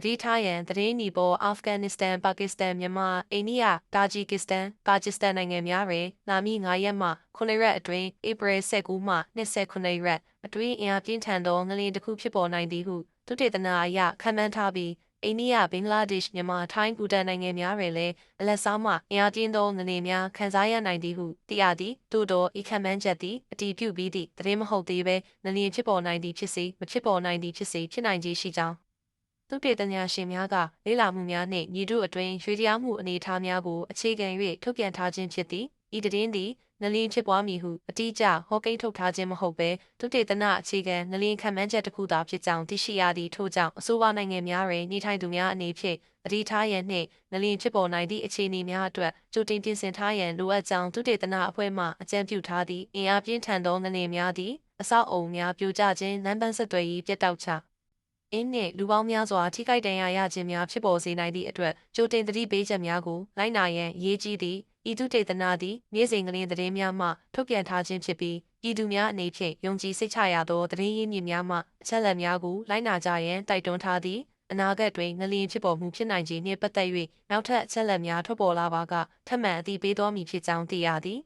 တိထားရန်သတင်းနီပေါ်အာဖဂန်နစ္စတန်ပါကစ္စတန်မြန်မာအိန္ဒိယတာဂျီကစ္စတန်ကာဂျစ္စတန်နိုင်ငံများတွင်လာမည့်9ရက်မှ9ရက်အတွင်းဧပြီ19မှ29ရက်အတွင်းအင်အားပြင်းထန်သောငလျင်တစ်ခုဖြစ်ပေါ်နိုင်သည်ဟုသုတေသနအရခန့်မှန်းထားပြီးအိန္ဒိယဘင်္ဂလားဒေ့ရှ်မြန်မာထိုင်းဘူတန်နိုင်ငံများတွင်လည်းအလက်စားမှအင်အားပြင်းသောငလျင်များခန်းစားရနိုင်သည်ဟုသိရသည်သို့သောဤခန့်မှန်းချက်သည်အတည်ပြုပြီးသည့်သတင်းမဟုတ်သေးဘဲငလျင်ဖြစ်ပေါ်နိုင်သည်ဖြစ်စေမဖြစ်ပေါ်နိုင်သည်ဖြစ်စေဖြစ်နိုင်ခြေရှိကြောင်းသုတေသနရှင်များကလေ့လာမှုများနှင့်ညီတို့အတွင်းရွေးတရားမှုအနေအထားများကိုအခြေခံ၍ထုတ်ပြန်ထားခြင်းဖြစ်သည်ဤသတင်းသည်ငလျင်ဖြစ်ပွားမည်ဟုအတိအကျဟောကိန်းထုတ်ထားခြင်းမဟုတ်ဘဲသုတေသနအခြေခံငလျင်ခံမှန်းချက်တစ်ခုသာဖြစ်ကြောင်းသိရှိရသည့်ထို့ကြောင့်အဆိုပါနိုင်ငံများတွင်နေထိုင်သူများအနေဖြင့်သတိထားရန်နှင့်ငလျင်ဖြစ်ပေါ်နိုင်သည့်အခြေအနေများအတွက်ကြိုတင်ပြင်ဆင်ထားရန်လိုအပ်ကြောင်းသုတေသနအဖွဲ့မှအကြံပြုထားသည့်အင်အားပြင်းထန်သောငလျင်များသည်အဆောက်အုံများပြိုကျခြင်းလမ်းပန်းဆက်သွယ်ရေးပြတ်တောက်ချအင်းနှင့်လူပေါင်းများစွာထိခိုက်ဒဏ်ရာရခြင်းများဖြစ်ပေါ်စေနိုင်သည့်အတွက်ကြိုတင်သတိပေးချက်များကိုလိုက်နာရန်အရေးကြီးသည်ဤသုတေသနသည်နေ့စဉ်ကလေးသတင်းများမှထုတ်ပြန်ထားခြင်းဖြစ်ပြီးပြည်သူများအနေဖြင့်ယုံကြည်စိတ်ချရသောသတင်းရင်းမြစ်များမှအချက်အလက်များကိုလိုက်နာကြရန်တိုက်တွန်းထားသည်အနာဂတ်တွင်ငလျင်ဖြစ်ပေါ်မှုဖြစ်နိုင်ခြင်းနှင့်ပတ်သက်၍နောက်ထပ်အချက်အလက်များထွက်ပေါ်လာပါကထပ်မံအသိပေးသောမည်ဖြစ်ကြောင်းသိရသည်